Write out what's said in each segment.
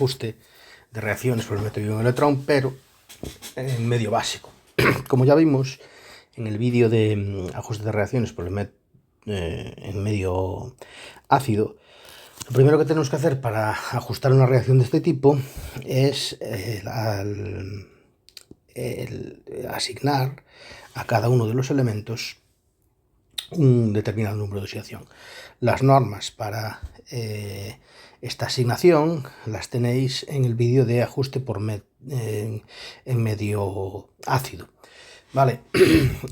ajuste de reacciones por el método ion-electrón, pero en medio básico. Como ya vimos en el vídeo de ajuste de reacciones por el en medio ácido, lo primero que tenemos que hacer para ajustar una reacción de este tipo es asignar a cada uno de los elementos un determinado número de oxidación. Las normas para esta asignación las tenéis en el vídeo de ajuste en medio ácido. Vale,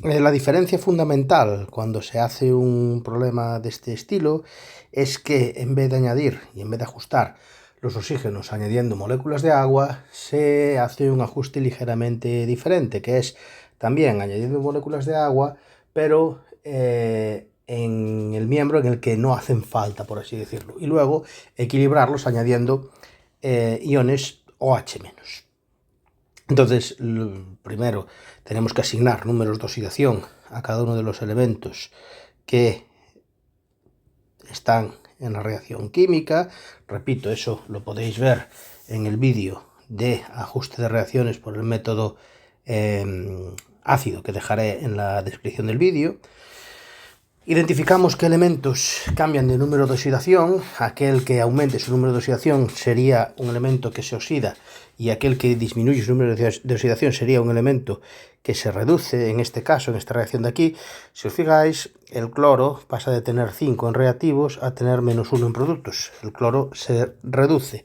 la diferencia fundamental cuando se hace un problema de este estilo es que en vez de añadir y en vez de ajustar los oxígenos añadiendo moléculas de agua, se hace un ajuste ligeramente diferente, que es también añadiendo moléculas de agua, pero en el miembro en el que no hacen falta, por así decirlo, y luego equilibrarlos añadiendo iones OH-. Entonces, primero tenemos que asignar números de oxidación a cada uno de los elementos que están en la reacción química. Repito, eso lo podéis ver en el vídeo de ajuste de reacciones por el método ácido, que dejaré en la descripción del vídeo. Identificamos qué elementos cambian de número de oxidación. Aquel que aumente su número de oxidación sería un elemento que se oxida, y aquel que disminuye su número de oxidación sería un elemento que se reduce. En este caso, en esta reacción de aquí, si os fijáis, el cloro pasa de tener 5 en reactivos a tener -1 en productos. El cloro se reduce.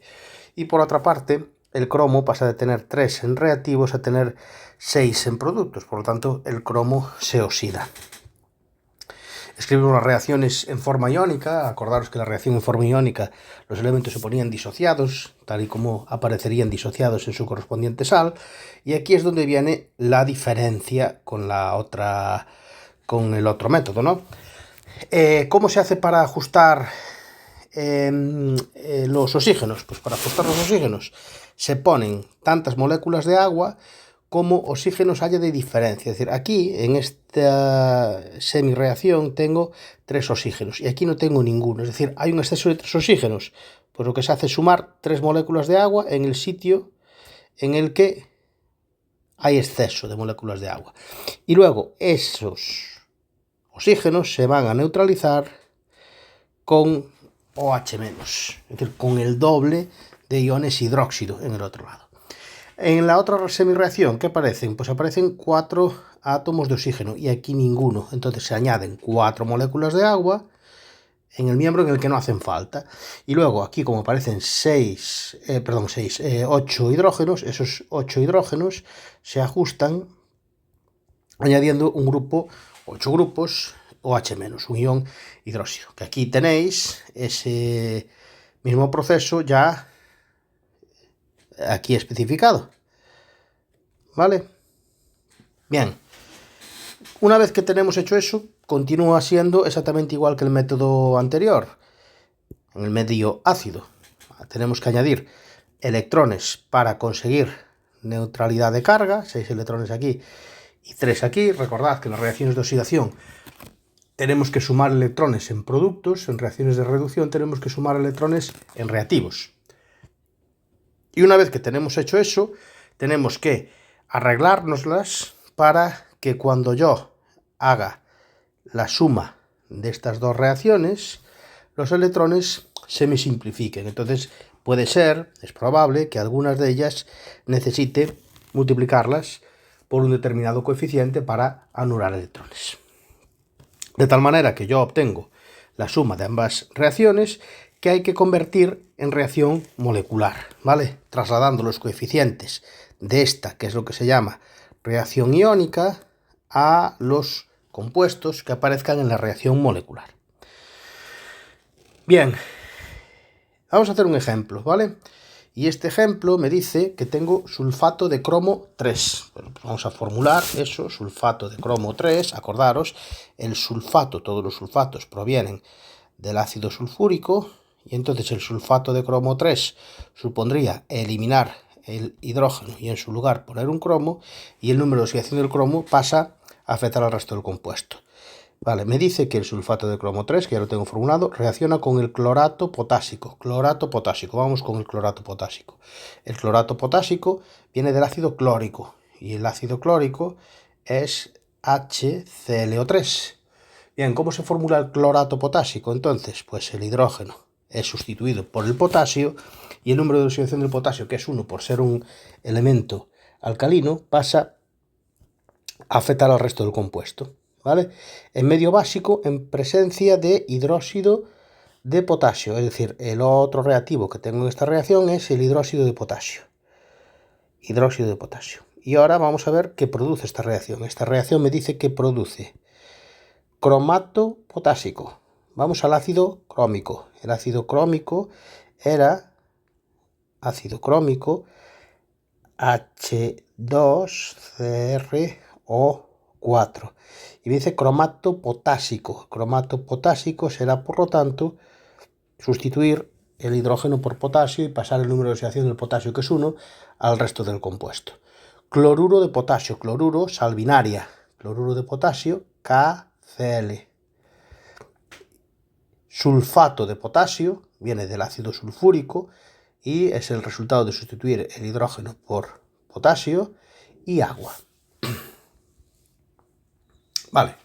Y por otra parte, el cromo pasa de tener 3 en reactivos a tener 6 en productos. Por lo tanto, el cromo se oxida. Escribimos las reacciones en forma iónica. Acordaros que la reacción en forma iónica, los elementos se ponían disociados, tal y como aparecerían disociados en su correspondiente sal. Y aquí es donde viene la diferencia con el otro método, ¿no? ¿Cómo se hace para ajustar los oxígenos? Pues para ajustar los oxígenos se ponen tantas moléculas de agua como oxígenos haya de diferencia. Es decir, aquí en esta semireacción tengo 3 oxígenos y aquí no tengo ninguno. Es decir, hay un exceso de 3 oxígenos. Pues lo que se hace es sumar 3 moléculas de agua en el sitio en el que hay exceso de moléculas de agua. Y luego esos oxígenos se van a neutralizar con OH-, es decir, con el doble de iones hidróxido en el otro lado. En la otra semireacción, ¿qué aparecen? Pues aparecen 4 átomos de oxígeno y aquí ninguno. Entonces se añaden 4 moléculas de agua en el miembro en el que no hacen falta. Y luego aquí, como aparecen 8 hidrógenos, esos 8 hidrógenos se ajustan añadiendo 8 grupos OH-, un ion hidróxido. Que aquí tenéis ese mismo proceso ya aquí especificado, ¿vale? Bien, una vez que tenemos hecho eso, continúa siendo exactamente igual que el método anterior. En el medio ácido tenemos que añadir electrones para conseguir neutralidad de carga, 6 electrones aquí y 3 aquí. Recordad que en las reacciones de oxidación tenemos que sumar electrones en productos, en reacciones de reducción tenemos que sumar electrones en reactivos. Y una vez que tenemos hecho eso, tenemos que arreglárnoslas para que cuando yo haga la suma de estas dos reacciones, los electrones se me simplifiquen. Entonces puede ser, es probable, que algunas de ellas necesite multiplicarlas por un determinado coeficiente para anular electrones. De tal manera que yo obtengo la suma de ambas reacciones, que hay que convertir en reacción molecular, ¿vale? Trasladando los coeficientes de esta, que es lo que se llama reacción iónica, a los compuestos que aparezcan en la reacción molecular. Bien, vamos a hacer un ejemplo, ¿vale? Y este ejemplo me dice que tengo sulfato de cromo 3. Bueno, pues vamos a formular eso, sulfato de cromo 3. Acordaros, el sulfato, todos los sulfatos provienen del ácido sulfúrico, y entonces el sulfato de cromo 3 supondría eliminar el hidrógeno y en su lugar poner un cromo, y el número de oxidación del cromo pasa a afectar al resto del compuesto. Vale, me dice que el sulfato de cromo 3, que ya lo tengo formulado, reacciona con el clorato potásico. Clorato potásico, vamos con el clorato potásico. El clorato potásico viene del ácido clórico, y el ácido clórico es HClO3. Bien, ¿cómo se formula el clorato potásico? Entonces, pues el hidrógeno es sustituido por el potasio, y el número de oxidación del potasio, que es 1 por ser un elemento alcalino, pasa a afectar al resto del compuesto, ¿vale? En medio básico, en presencia de hidróxido de potasio, es decir, el otro reactivo que tengo en esta reacción es el hidróxido de potasio. Hidróxido de potasio. Y ahora vamos a ver qué produce esta reacción. Esta reacción me dice que produce cromato potásico. Vamos al ácido crómico. El ácido crómico era ácido crómico H2CrO4. Y me dice cromato potásico. Cromato potásico será, por lo tanto, sustituir el hidrógeno por potasio y pasar el número de oxidación del potasio, que es 1, al resto del compuesto. Cloruro de potasio, cloruro, sal binaria. Cloruro de potasio, KCl. Sulfato de potasio, viene del ácido sulfúrico y es el resultado de sustituir el hidrógeno por potasio y agua. Vale,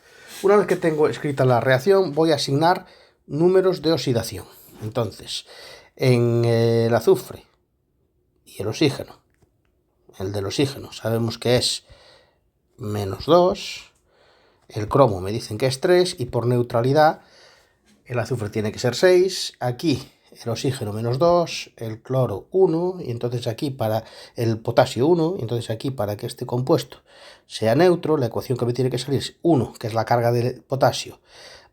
una vez que tengo escrita la reacción, voy a asignar números de oxidación. Entonces, en el azufre y el oxígeno, el del oxígeno sabemos que es -2, el cromo me dicen que es 3 y por neutralidad el azufre tiene que ser 6, aquí el oxígeno -2, el cloro 1, y entonces aquí para el potasio 1, y entonces aquí para que este compuesto sea neutro, la ecuación que me tiene que salir es 1, que es la carga del potasio,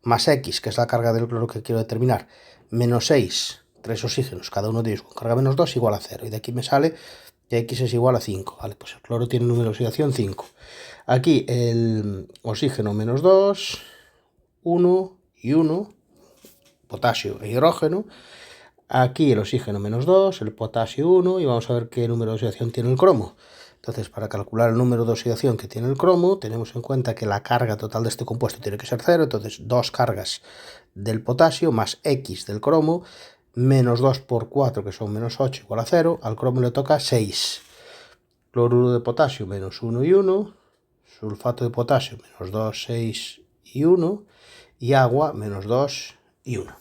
más X, que es la carga del cloro que quiero determinar, menos 6, 3 oxígenos, cada uno de ellos con carga -2, igual a 0, y de aquí me sale que X es igual a 5, ¿vale? Pues el cloro tiene número de oxidación 5. Aquí el oxígeno -2, 1 y 1, potasio e hidrógeno. Aquí el oxígeno -2, el potasio 1, y vamos a ver qué número de oxidación tiene el cromo. Entonces, para calcular el número de oxidación que tiene el cromo, tenemos en cuenta que la carga total de este compuesto tiene que ser 0, entonces 2 cargas del potasio más X del cromo, -2 por 4, que son -8, igual a 0, al cromo le toca 6. Cloruro de potasio, -1 y 1, sulfato de potasio, -2, 6 y 1, y agua, -2 y 1.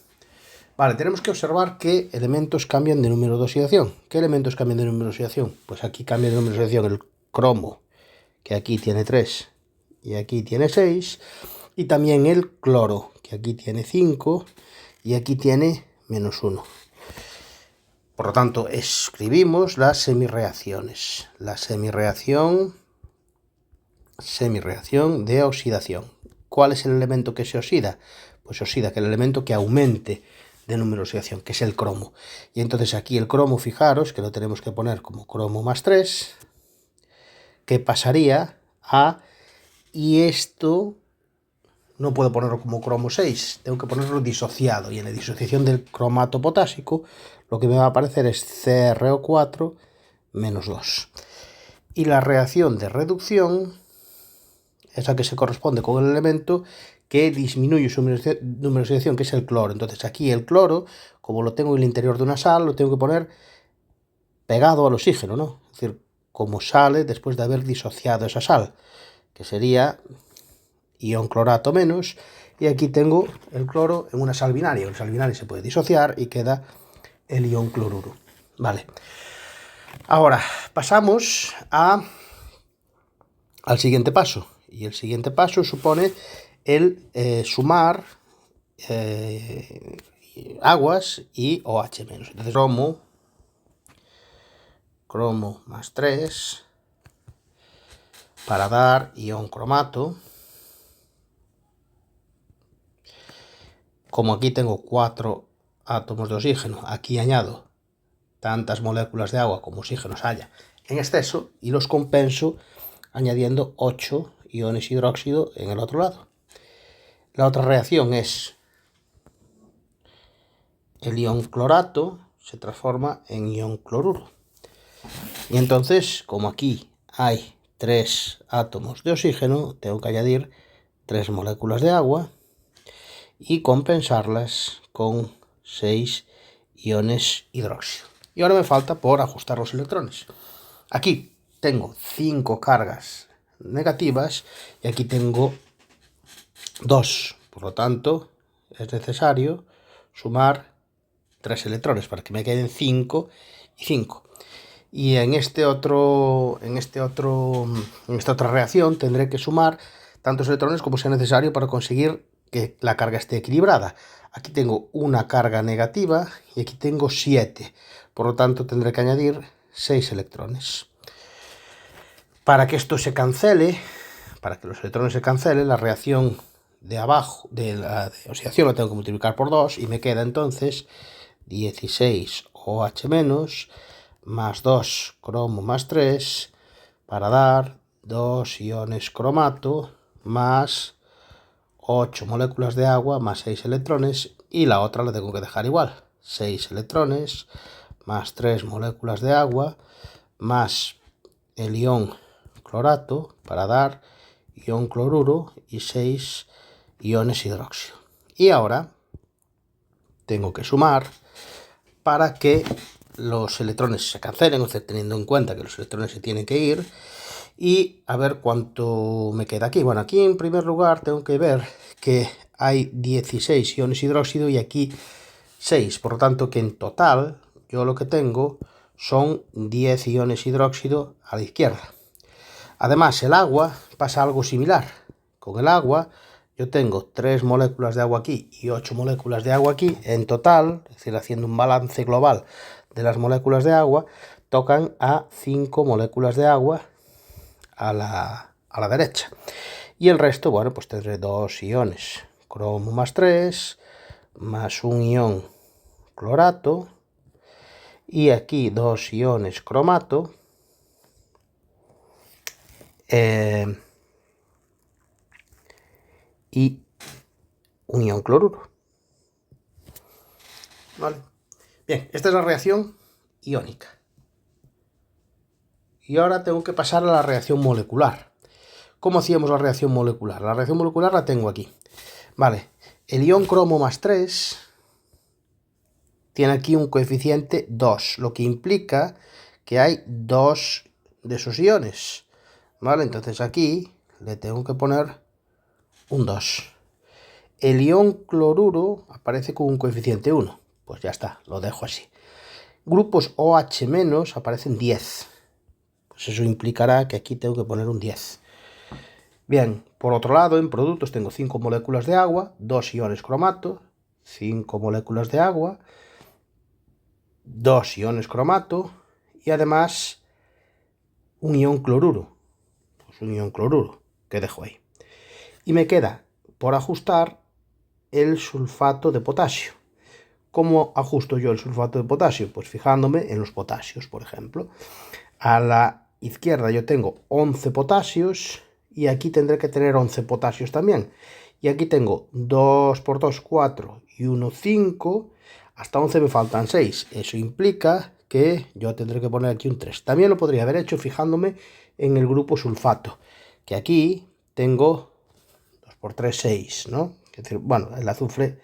Vale, tenemos que observar qué elementos cambian de número de oxidación. ¿Qué elementos cambian de número de oxidación? Pues aquí cambia de número de oxidación el cromo, que aquí tiene 3 y aquí tiene 6, y también el cloro, que aquí tiene 5 y aquí tiene -1. Por lo tanto, escribimos las semirreacciones. La semirreacción de oxidación. ¿Cuál es el elemento que se oxida? Pues se oxida que el elemento que aumente de número de oxidación, que es el cromo. Y entonces aquí el cromo, fijaros que lo tenemos que poner como cromo más 3, que pasaría a, y esto no puedo ponerlo como cromo 6, tengo que ponerlo disociado, y en la disociación del cromato potásico lo que me va a aparecer es CrO4 -2. Y la reacción de reducción es la que se corresponde con el elemento que disminuye su número de oxidación, que es el cloro. Entonces aquí el cloro, como lo tengo en el interior de una sal, lo tengo que poner pegado al oxígeno, ¿no? Es decir, como sale después de haber disociado esa sal, que sería ion clorato menos, y aquí tengo el cloro en una sal binaria. El sal binaria se puede disociar y queda el ion cloruro. Vale. Ahora pasamos al siguiente paso. Y el siguiente paso supone el sumar aguas y OH menos. Entonces cromo más 3 para dar ion cromato. Como aquí tengo 4 átomos de oxígeno, aquí añado tantas moléculas de agua como oxígenos haya en exceso y los compenso añadiendo 8 iones hidróxido en el otro lado. La otra reacción es el ion clorato se transforma en ion cloruro. Y entonces, como aquí hay 3 átomos de oxígeno, tengo que añadir 3 moléculas de agua y compensarlas con 6 iones hidróxido. Y ahora me falta por ajustar los electrones. Aquí tengo 5 cargas negativas y aquí tengo 2. Por lo tanto, es necesario sumar 3 electrones para que me queden 5 y 5. Y en esta otra reacción tendré que sumar tantos electrones como sea necesario para conseguir que la carga esté equilibrada. Aquí tengo una carga negativa y aquí tengo 7. Por lo tanto, tendré que añadir 6 electrones. Para que esto se cancele, para que los electrones se cancelen, la reacción de abajo de la de oxidación la tengo que multiplicar por 2 y me queda entonces 16 OH- más 2 cromo más 3 para dar 2 iones cromato más 8 moléculas de agua más 6 electrones, y la otra la tengo que dejar igual, 6 electrones más 3 moléculas de agua más el ion clorato para dar ion cloruro y 6 iones hidróxido. Y ahora tengo que sumar para que los electrones se cancelen, o sea, teniendo en cuenta que los electrones se tienen que ir, y a ver cuánto me queda aquí. Bueno, aquí en primer lugar tengo que ver que hay 16 iones hidróxido y aquí 6, por lo tanto que en total yo lo que tengo son 10 iones hidróxido a la izquierda. Además, el agua pasa algo similar. Con el agua yo tengo 3 moléculas de agua aquí y 8 moléculas de agua aquí. En total, es decir, haciendo un balance global de las moléculas de agua, tocan a 5 moléculas de agua a la derecha. Y el resto, bueno, pues tendré 2 iones cromo más 3, más un ion clorato, y aquí 2 iones cromato, y un ion cloruro. ¿Vale? Bien, esta es la reacción iónica. Y ahora tengo que pasar a la reacción molecular. ¿Cómo hacíamos la reacción molecular? La reacción molecular la tengo aquí. Vale, el ion cromo más 3 tiene aquí un coeficiente 2, lo que implica que hay 2 de esos iones. ¿Vale? Entonces aquí le tengo que poner un 2. El ion cloruro aparece con un coeficiente 1. Pues ya está, lo dejo así. Grupos OH- aparecen 10. Pues eso implicará que aquí tengo que poner un 10. Bien, por otro lado, en productos tengo 5 moléculas de agua, 2 iones cromato, 5 moléculas de agua, 2 iones cromato y además un ion cloruro. Pues un ion cloruro que dejo ahí. Y me queda por ajustar el sulfato de potasio. ¿Cómo ajusto yo el sulfato de potasio? Pues fijándome en los potasios, por ejemplo. A la izquierda yo tengo 11 potasios y aquí tendré que tener 11 potasios también. Y aquí tengo 2 por 2, 4 y 1, 5. Hasta 11 me faltan 6. Eso implica que yo tendré que poner aquí un 3. También lo podría haber hecho fijándome en el grupo sulfato, que aquí tengo 2 por 3, 6, ¿no? Es decir, bueno, el azufre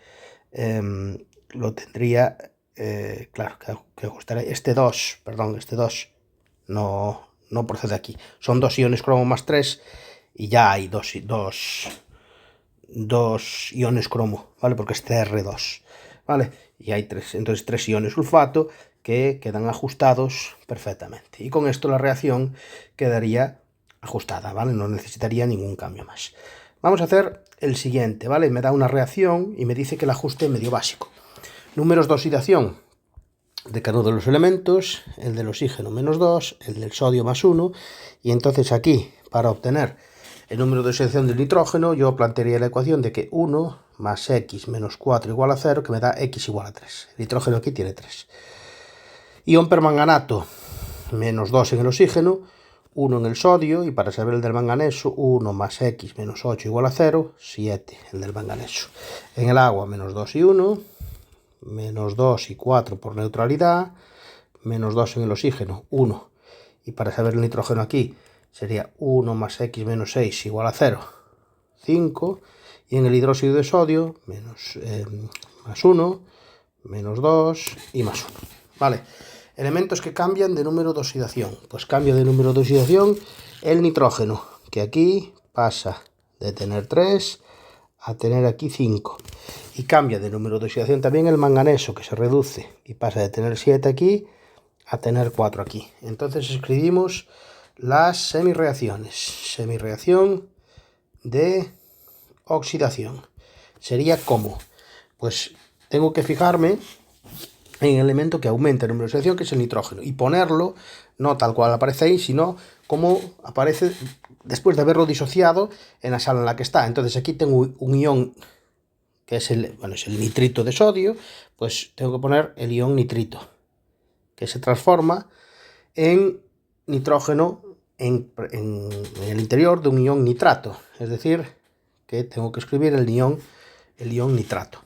lo tendría, claro, que ajustaré. Este 2 no procede aquí. Son 2 iones cromo más 3 y ya hay 2 iones cromo, ¿vale? Porque es CR2, ¿vale? Y hay 3, entonces 3 iones sulfato que quedan ajustados perfectamente. Y con esto la reacción quedaría ajustada, ¿vale? No necesitaría ningún cambio más. Vamos a hacer el siguiente, ¿vale? Me da una reacción y me dice que el ajuste medio básico. Números de oxidación de cada uno de los elementos, el del oxígeno menos 2, el del sodio más 1, y entonces aquí, para obtener el número de oxidación del nitrógeno, yo plantearía la ecuación de que 1 más x menos 4 igual a 0, que me da x igual a 3. El nitrógeno aquí tiene 3. Ion permanganato, menos 2 en el oxígeno, 1 en el sodio, y para saber el del manganeso, 1 más x menos 8 igual a 0, 7 el del manganeso. En el agua, menos 2 y 1, menos 2 y 4 por neutralidad, menos 2 en el oxígeno, 1. Y para saber el nitrógeno aquí sería 1 más x menos 6 igual a 0, 5, y en el hidróxido de sodio, más 1, menos 2 y más 1. Vale, elementos que cambian de número de oxidación. Pues cambia de número de oxidación el nitrógeno, que aquí pasa de tener 3 a tener aquí 5. Y cambia de número de oxidación también el manganeso, que se reduce y pasa de tener 7 aquí a tener 4 aquí. Entonces escribimos las semirreacciones. Semirreacción de oxidación. Sería como, pues tengo que fijarme en el elemento que aumenta el número de oxidación, que es el nitrógeno, y ponerlo no tal cual aparece ahí, sino como aparece después de haberlo disociado en la sala en la que está. Entonces aquí tengo un ion que es el nitrito de sodio, pues tengo que poner el ion nitrito, que se transforma en nitrógeno en el interior de un ion nitrato, es decir, que tengo que escribir el ion nitrato.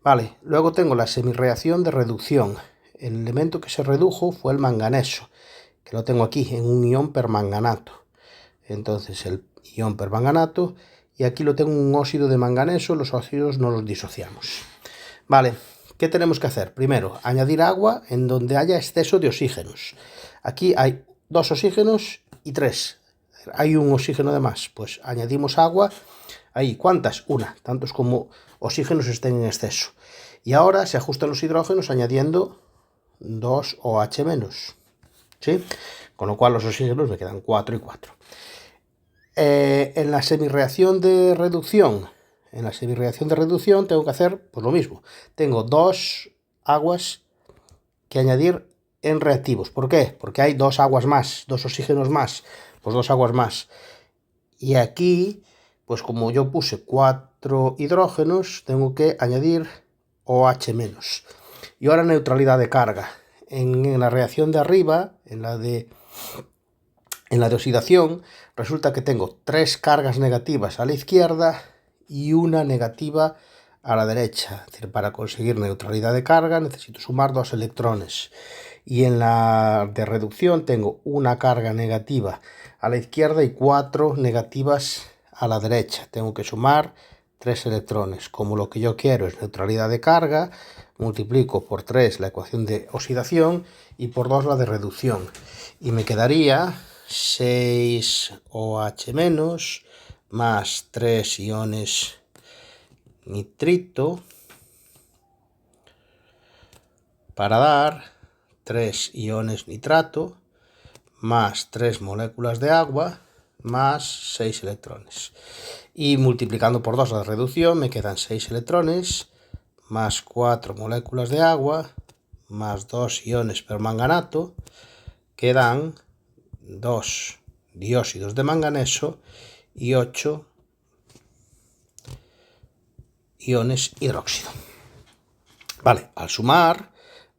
Vale, luego tengo la semirreacción de reducción. El elemento que se redujo fue el manganeso, que lo tengo aquí en un ion permanganato. Entonces el ion permanganato, y aquí lo tengo en un óxido de manganeso, los óxidos no los disociamos. Vale, ¿qué tenemos que hacer? Primero, añadir agua en donde haya exceso de oxígenos. Aquí hay 2 oxígenos y 3. Hay un oxígeno de más. Pues añadimos agua. Ahí, ¿cuántas? Una, tantos como oxígenos estén en exceso. Y ahora se ajustan los hidrógenos añadiendo 2 OH-. ¿Sí? Con lo cual los oxígenos me quedan 4 y 4. En la semirreacción de reducción, tengo que hacer pues lo mismo. Tengo 2 aguas que añadir en reactivos. ¿Por qué? Porque hay 2 aguas más, 2 oxígenos más, pues 2 aguas más. Y aquí, pues como yo puse 4 hidrógenos, tengo que añadir OH-. Y ahora neutralidad de carga. En la reacción de arriba, en la de oxidación, resulta que tengo 3 cargas negativas a la izquierda y una negativa a la derecha. Es decir, para conseguir neutralidad de carga necesito sumar 2 electrones. Y en la de reducción tengo una carga negativa a la izquierda y 4 negativas a la derecha. Tengo que sumar 3 electrones. Como lo que yo quiero es neutralidad de carga, multiplico por 3 la ecuación de oxidación y por 2 la de reducción. Y me quedaría 6 OH- más 3 iones nitrito para dar 3 iones nitrato más 3 moléculas de agua más 6 electrones. Y multiplicando por 2 la reducción me quedan 6 electrones más 4 moléculas de agua más 2 iones permanganato, que dan 2 dióxidos de manganeso y 8 iones hidróxido. Vale, al sumar,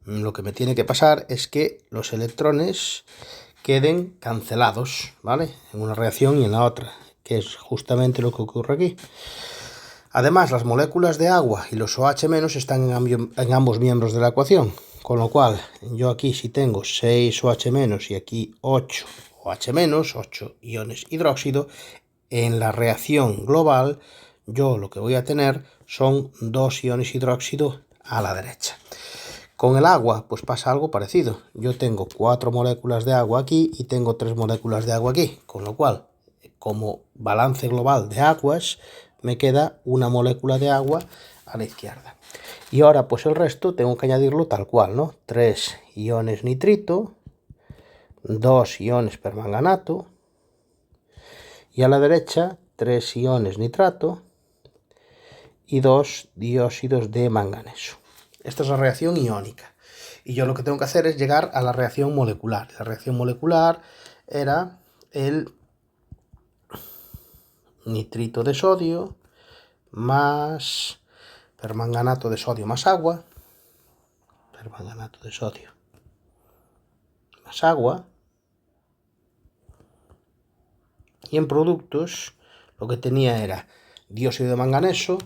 lo que me tiene que pasar es que los electrones queden cancelados, ¿vale? En una reacción y en la otra, que es justamente lo que ocurre aquí. Además, las moléculas de agua y los OH- están en ambos miembros de la ecuación, con lo cual yo aquí si tengo 6 OH- y aquí 8 OH-, 8 iones hidróxido, en la reacción global yo lo que voy a tener son 2 iones hidróxido a la derecha. Con el agua pues pasa algo parecido. Yo tengo 4 moléculas de agua aquí y tengo 3 moléculas de agua aquí, con lo cual como balance global de aguas me queda una molécula de agua a la izquierda. Y ahora pues el resto tengo que añadirlo tal cual, ¿no? 3 iones nitrito, 2 iones permanganato y a la derecha 3 iones nitrato y 2 dióxidos de manganeso. Esta es la reacción iónica. Y yo lo que tengo que hacer es llegar a la reacción molecular. La reacción molecular era el nitrito de sodio más permanganato de sodio más agua. Permanganato de sodio más agua. Y en productos lo que tenía era dióxido de manganeso,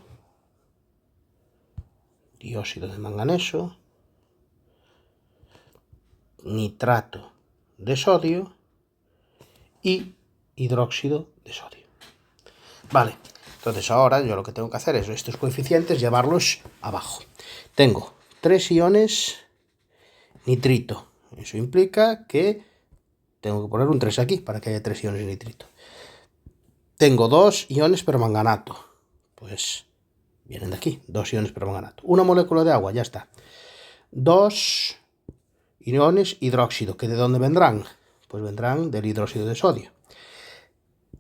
nitrato de sodio y hidróxido de sodio. Vale, Entonces ahora yo lo que tengo que hacer es estos coeficientes llevarlos abajo. Tengo 3 iones nitrito. Eso implica que tengo que poner un 3 aquí para que haya 3 iones nitrito. Tengo 2 iones permanganato. Pues vienen de aquí, 2 iones permanganato. Una molécula de agua, ya está. 2 iones hidróxido, ¿que de dónde vendrán? Pues vendrán del hidróxido de sodio.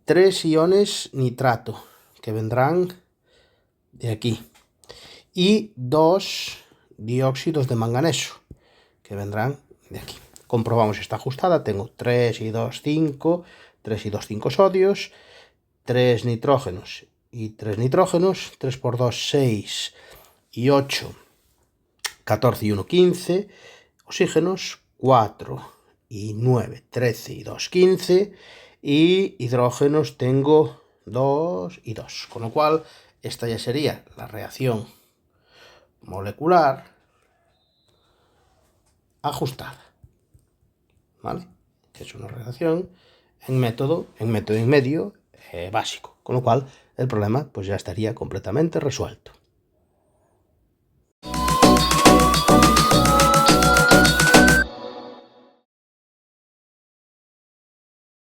3 iones nitrato, que vendrán de aquí. Y 2 dióxidos de manganeso, que vendrán de aquí. Comprobamos esta ajustada. Tengo 3 y 2, 5. 3 y 2, 5 sodios. 3 nitrógenos y 3 nitrógenos. 3 por 2, 6 y 8, 14 y 1, 15. Oxígenos, 4 y 9, 13 y 2, 15. Y hidrógenos tengo 2 y 2. Con lo cual, esta ya sería la reacción molecular ajustada. ¿Vale? Que es una reacción en método y medio básico. Con lo cual, el problema pues ya estaría completamente resuelto.